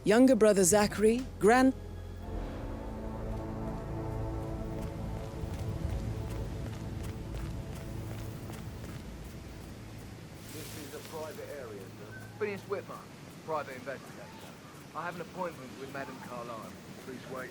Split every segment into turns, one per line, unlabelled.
Younger brother Zachary,
This is a private area, sir. Phineas Whitmer, private investigator. I have an appointment with Madame Carlyle. Please wait.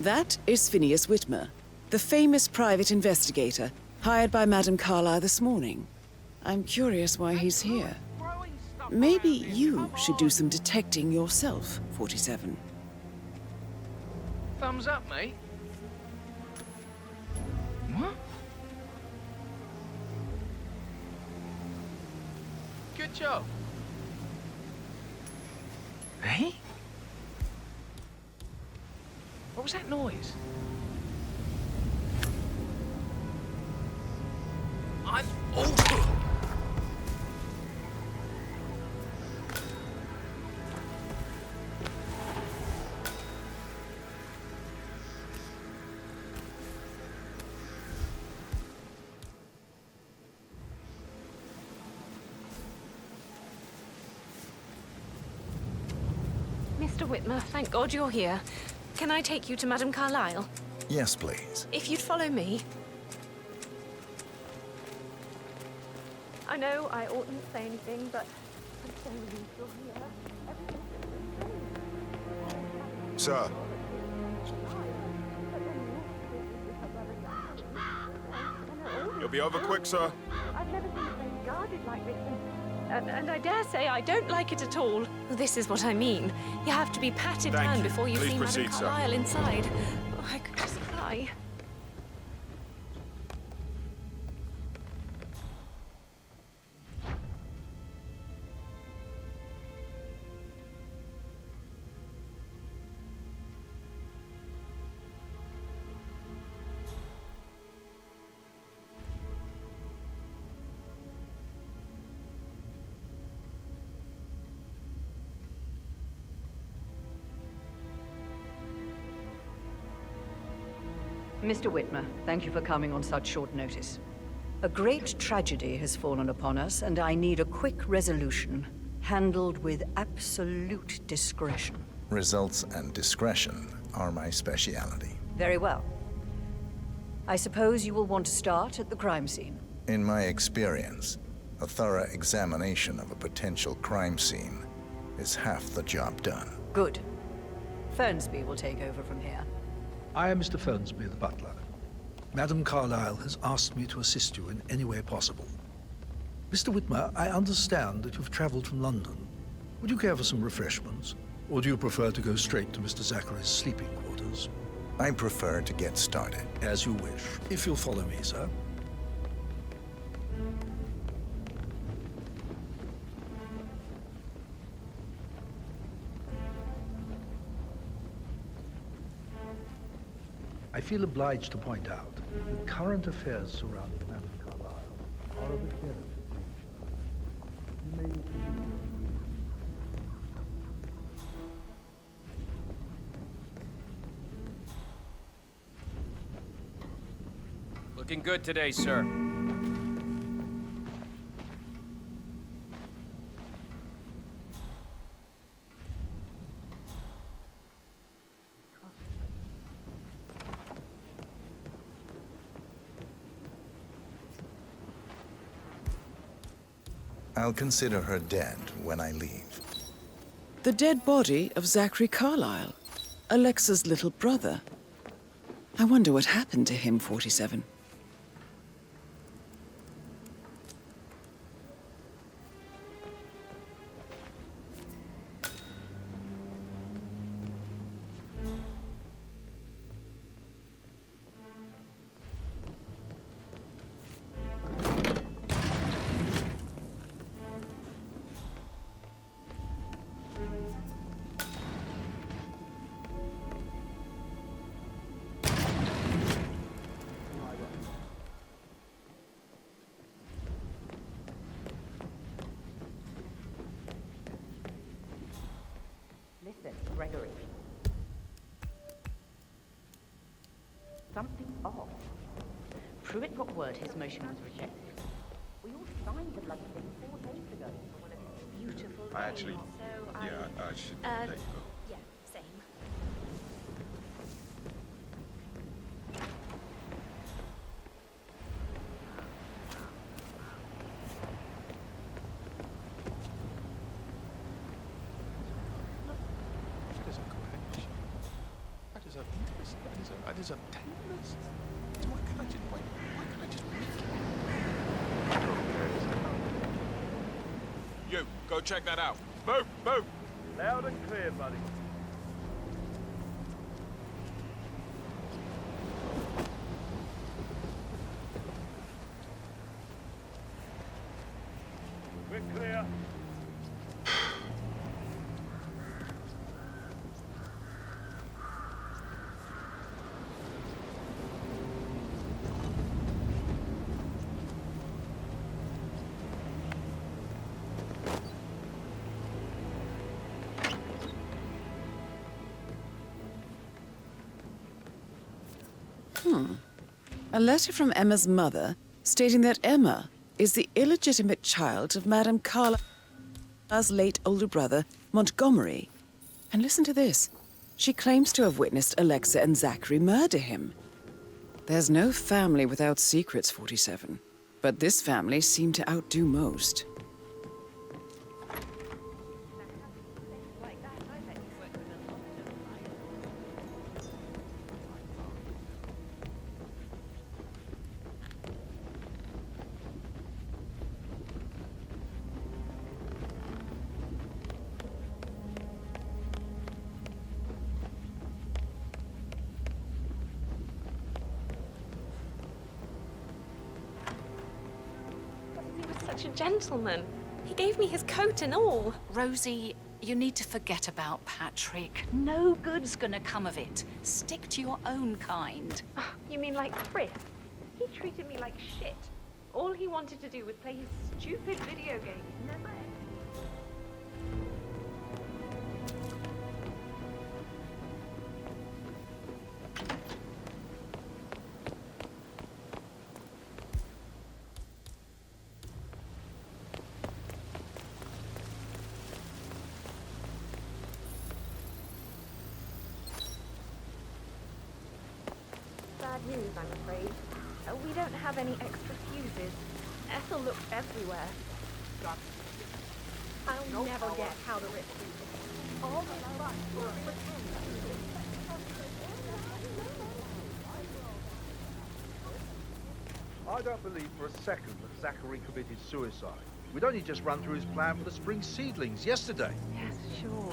That is Phineas Whitmer, the famous private investigator hired by Madame Carlyle this morning. I'm curious why he's here. Maybe you should do some detecting yourself, 47.
Thumbs up, mate. What? Good job. Hey? What was that noise? Oh!
Mr. Whitmer, thank God you're here. Can I take you to Madame Carlyle?
Yes, please.
If you'd follow me. I know I oughtn't say anything, but I'm so relieved you're here.
Sir. You'll be over quick, sir.
I've never seen a place guarded like this, and I dare say I don't like it at all. This is what I mean. You have to be patted
Thank
down
you.
before you
Please
see
proceed,
Madame
sir.
Carlyle inside. Oh, I could just cry.
Mr. Whitmer, thank you for coming on such short notice. A great tragedy has fallen upon us, and I need a quick resolution, handled with absolute discretion.
Results and discretion are my speciality.
Very well. I suppose you will want to start at the crime scene.
In my experience, a thorough examination of a potential crime scene is half the job done.
Good. Fernsby will take over from here.
I am Mr. Fernsby, the butler. Madame Carlyle has asked me to assist you in any way possible. Mr. Whitmer, I understand that you've traveled from London. Would you care for some refreshments? Or do you prefer to go straight to Mr. Zachary's sleeping quarters?
I prefer to get started.
As you wish. If you'll follow me, sir. I feel obliged to point out that current affairs surrounding Madame Carlyle are of a delicate nature. You may...
Looking good today, sir.
I'll consider her dead when I leave.
The dead body of Zachary Carlyle, Alexa's little brother. I wonder what happened to him, 47.
something off. Pruitt got word his motion was rejected. We all signed the bloody thing 4 days ago for one of his beautiful
I actually...
days, so
I should let you go.
Yeah, same.
I deserve tenderness. Why can't I just You, go check that out. Move, move!
Loud and clear, buddy. We're clear.
A letter from Emma's mother stating that Emma is the illegitimate child of Madame Carlyle's late older brother, Montgomery. And listen to this. She claims to have witnessed Alexa and Zachary murder him. There's no family without secrets, 47. But this family seemed to outdo most.
He was such a gentleman. He gave me his coat and all.
Rosie, you need to forget about Patrick. No good's gonna come of it. Stick to your own kind.
Oh, you mean like Chris? He treated me like shit. All he wanted to do was play his stupid video games. Never. Bad news, I'm afraid. We don't have any extra fuses. Ethel looked everywhere. I'll never get how to rip fuses. All the luck will pretend.
I don't believe for a second that Zachary committed suicide. We'd only just run through his plan for the spring seedlings yesterday.
Yes, sure.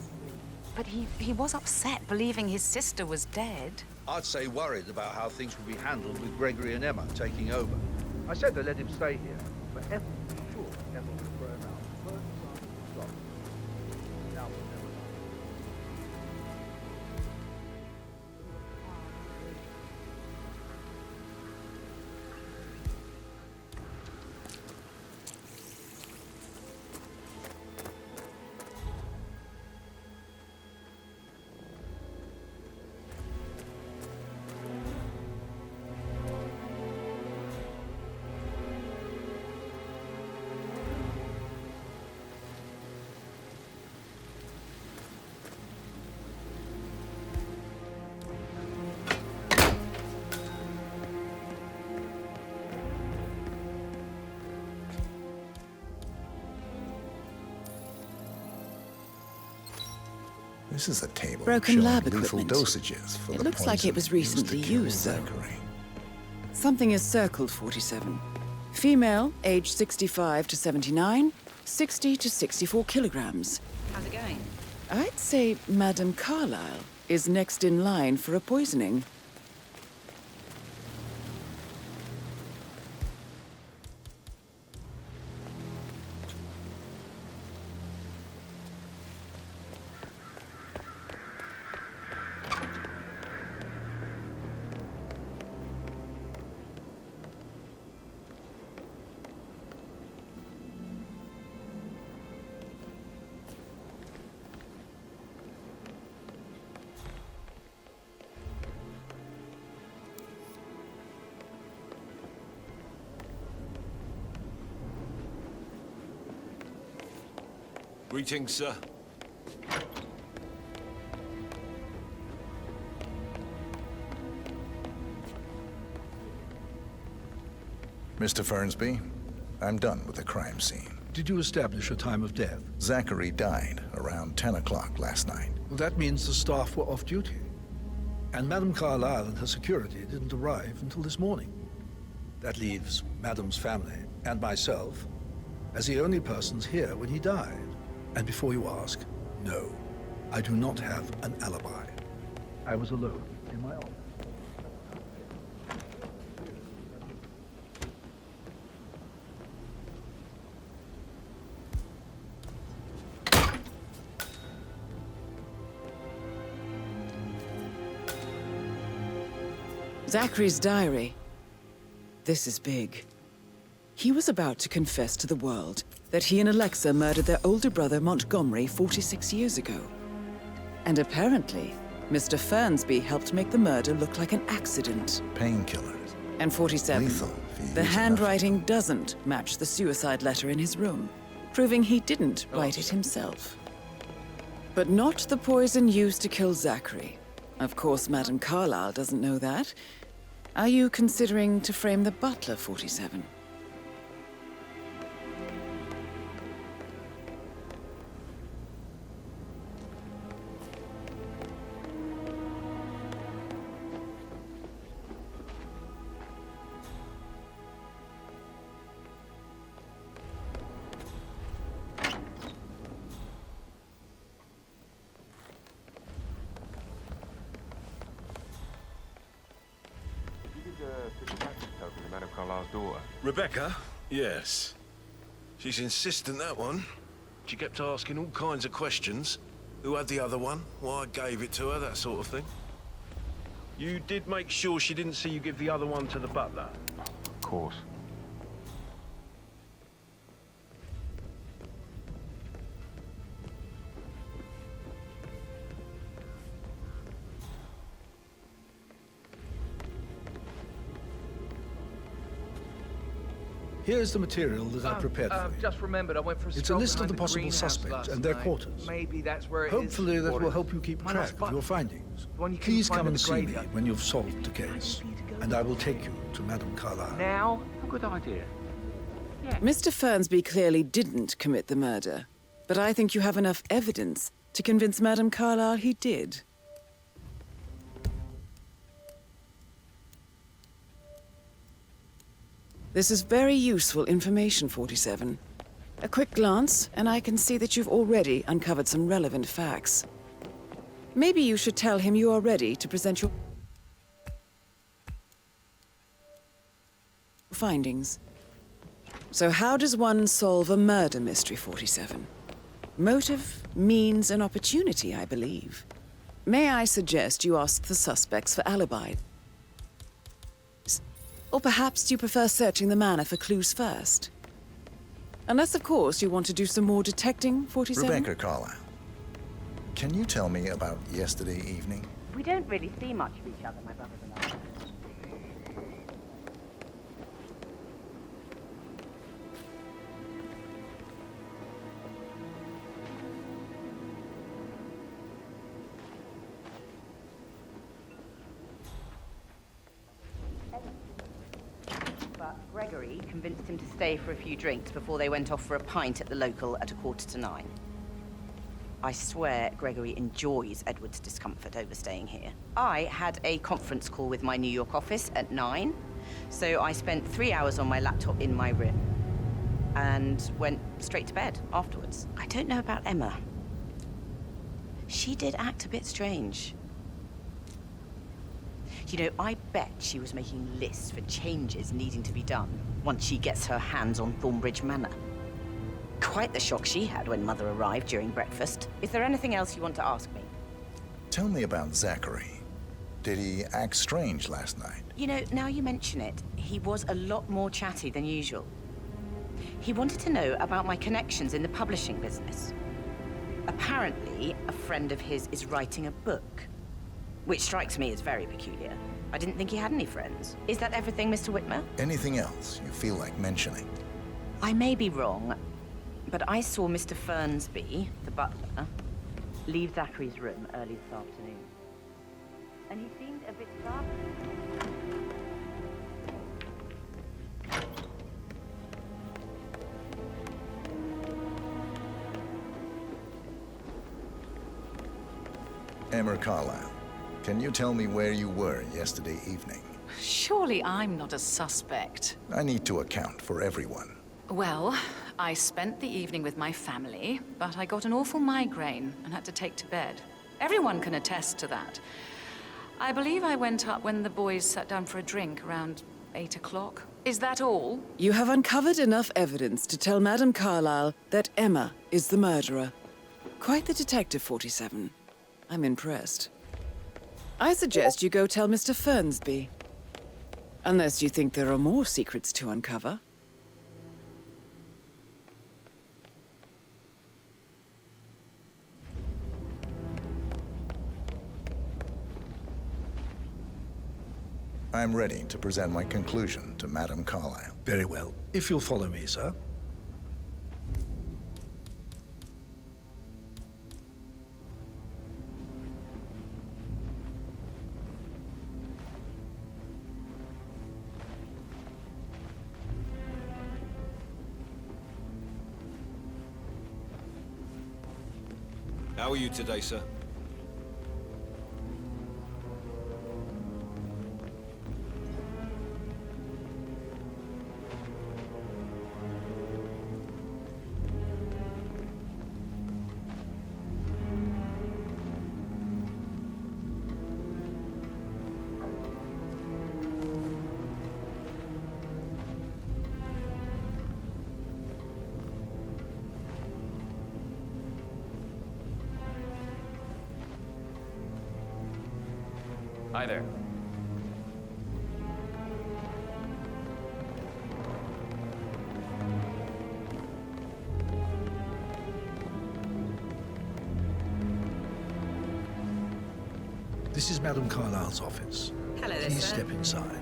But he was upset believing his sister was dead.
I'd say worried about how things would be handled with Gregory and Emma taking over. I said they let him stay here, but Ethel was sure Emma would throw him out. First sign of the shot. Now we'll never know.
This is a table
Broken
showing
lab
lethal
equipment.
dosages for
It
the
looks like it
poison
was
to
recently
kill
used, though.
Zachary.
Something is circled, 47. Female, age 65 to 79, 60 to 64 kilograms.
How's it going?
I'd say Madame Carlyle is next in line for a poisoning.
Greetings, sir.
Mr. Fernsby, I'm done with the crime scene.
Did you establish a time of death?
Zachary died around 10 o'clock last night.
Well, that means the staff were off duty. And Madame Carlyle and her security didn't arrive until this morning. That leaves Madame's family and myself as the only persons here when he died. And before you ask, no, I do not have an alibi. I was alone in my office.
Zachary's diary. This is big. He was about to confess to the world that he and Alexa murdered their older brother Montgomery 46 years ago. And apparently, Mr. Fernsby helped make the murder look like an accident.
Painkillers.
And 47.
Lethal if you
The
use
handwriting doesn't match the suicide letter in his room, proving he didn't write it himself. But not the poison used to kill Zachary. Of course, Madame Carlyle doesn't know that. Are you considering to frame the butler, 47?
Madame Carlyle's daughter. Rebecca? Yes. She's insistent, that one. She kept asking all kinds of questions. Who had the other one? Why I gave it to her, that sort of thing. You did make sure she didn't see you give the other one to the butler? Of course.
Here's the material that I prepared for you.
Just remembered, I went for a
It's a
stroll
list of
behind
the possible
greenhouse
suspects
last
and their
night.
quarters.
Maybe that's where it is.
Hopefully that
What
will
is-
help you keep
My
track
last
of
button.
your findings.
The one you couldn't
Please
find
come
in
and
the
see me
graveyard.
when you've solved the case, and I will take you to Madame Carlyle.
Now?
A good idea.
Mr. Fernsby clearly didn't commit the murder, but I think you have enough evidence to convince Madame Carlyle he did. This is very useful information, 47. A quick glance, and I can see that you've already uncovered some relevant facts. Maybe you should tell him you are ready to present your findings. So how does one solve a murder mystery, 47? Motive, means, and opportunity, I believe. May I suggest you ask the suspects for alibis? Or perhaps do you prefer searching the manor for clues first? Unless, of course, you want to do some more detecting, 47?
Rebecca Carlyle, can you tell me about yesterday evening?
We don't really see much of each other, my brothers and I. But Gregory convinced him to stay for a few drinks before they went off for a pint at the local at 9:15. I swear Gregory enjoys Edward's discomfort over staying here. I had a conference call with my New York office at 9, so I spent 3 hours on my laptop in my room and went straight to bed afterwards. I don't know about Emma. She did act a bit strange. You know, I bet she was making lists for changes needing to be done once she gets her hands on Thornbridge Manor. Quite the shock she had when Mother arrived during breakfast. Is there anything else you want to ask me?
Tell me about Zachary. Did he act strange last night?
You know, now you mention it, he was a lot more chatty than usual. He wanted to know about my connections in the publishing business. Apparently, a friend of his is writing a book, which strikes me as very peculiar. I didn't think he had any friends. Is that everything, Mr. Whitmer?
Anything else you feel like mentioning?
I may be wrong, But I saw Mr. Fernsby, the butler, leave Zachary's room early this afternoon. And he seemed a bit startled.
Emma Carlyle, can you tell me where you were yesterday evening?
Surely I'm not a suspect.
I need to account for everyone.
Well, I spent the evening with my family, but I got an awful migraine and had to take to bed. Everyone can attest to that. I believe I went up when the boys sat down for a drink around 8 o'clock. Is that all?
You have uncovered enough evidence to tell Madame Carlyle that Emma is the murderer. Quite the detective, 47. I'm impressed. I suggest you go tell Mr. Fernsby. Unless you think there are more secrets to uncover.
I'm ready to present my conclusion to Madame Carlyle.
Very well. If you'll follow me, sir.
How are you today, sir?
Hi there.
This is Madame Carlyle's office.
Hello there,
Please
sir.
step inside.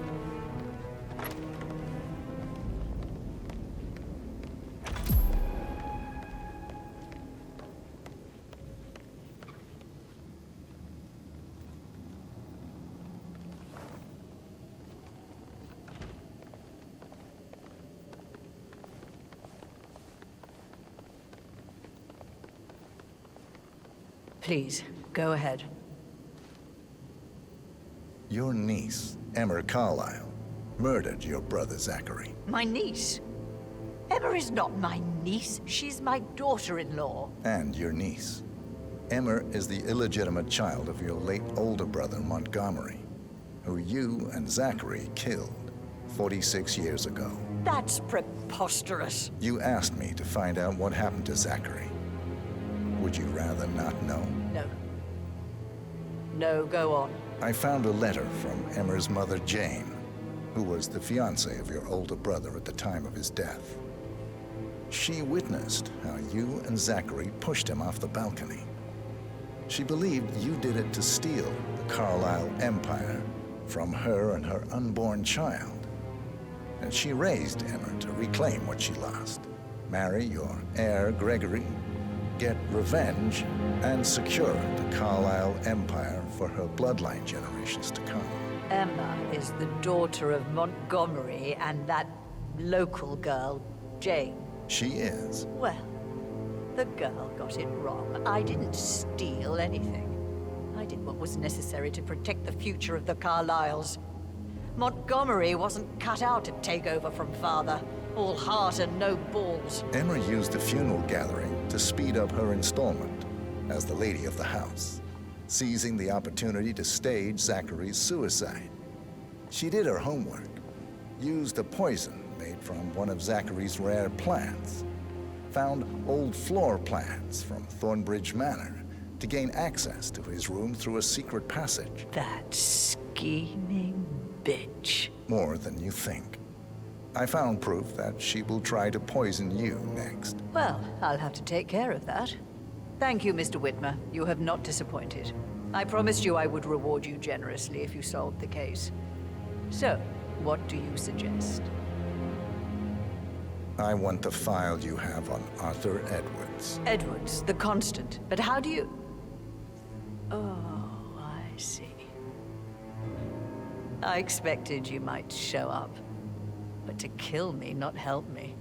Please, go ahead.
Your niece, Emma Carlyle, murdered your brother Zachary.
My niece? Emma is not my niece. She's my daughter-in-law.
And your niece. Emma is the illegitimate child of your late older brother Montgomery, who you and Zachary killed 46 years ago.
That's preposterous.
You asked me to find out what happened to Zachary. Would you rather not know?
No. No, go on.
I found a letter from Emma's mother, Jane, who was the fiancée of your older brother at the time of his death. She witnessed how you and Zachary pushed him off the balcony. She believed you did it to steal the Carlyle empire from her and her unborn child. And she raised Emma to reclaim what she lost. Marry your heir, Gregory, get revenge, and secure the Carlyle empire for her bloodline generations to come.
Emma is the daughter of Montgomery and that local girl, Jane.
She is.
Well, the girl got it wrong. I didn't steal anything. I did what was necessary to protect the future of the Carlyles. Montgomery wasn't cut out to take over from father. All heart and no balls.
Emma used the funeral gathering to speed up her installment as the lady of the house, seizing the opportunity to stage Zachary's suicide. She did her homework, used a poison made from one of Zachary's rare plants, found old floor plans from Thornbridge Manor to gain access to his room through a secret passage.
That scheming bitch.
More than you think. I found proof that she will try to poison you next.
Well, I'll have to take care of that. Thank you, Mr. Whitmer. You have not disappointed. I promised you I would reward you generously if you solved the case. So, what do you suggest?
I want the file you have on Arthur Edwards.
Edwards, the constant. But how do you... Oh, I see. I expected you might show up. But to kill me, not help me.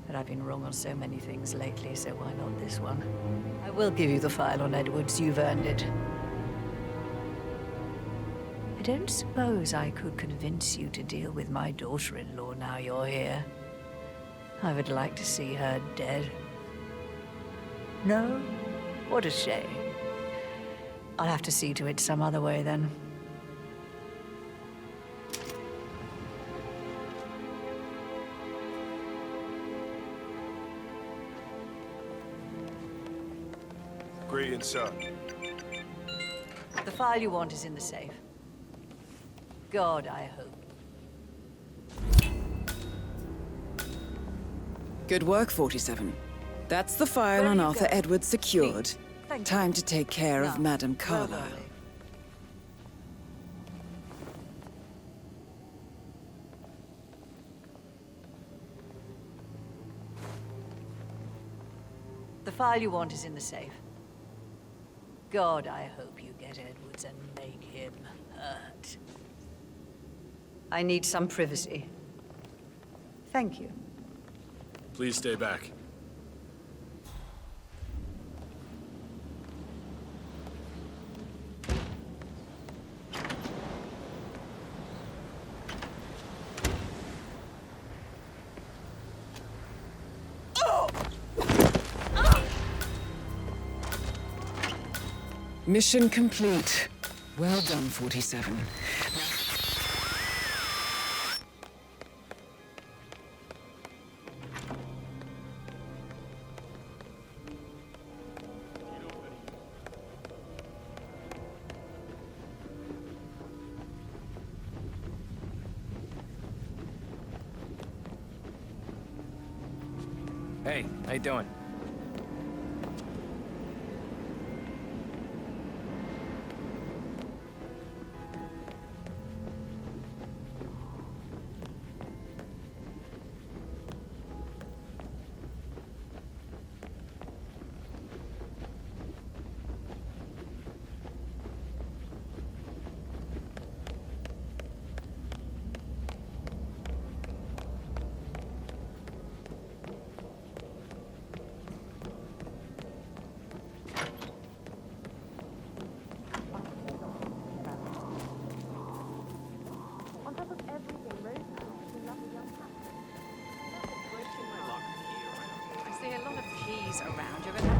But I've been wrong on so many things lately, so why not this one? I will give you the file on Edwards. You've earned it. I don't suppose I could convince you to deal with my daughter-in-law now you're here. I would like to see her dead. No? What a shame. I'll have to see to it some other way, then.
Greetings, sir.
The file you want is in the safe. God, I hope.
Good work, 47. That's the file on Arthur Edwards secured.
Thank you.
Time to take care of
Now,
Madame
well
Carlyle.
done. The file you want is in the safe. God, I hope you get Edwards and make him hurt. I need some privacy. Thank you.
Please stay back.
Mission complete. Well done, 47.
Hey, how you doing?
I see a lot of keys around. You're gonna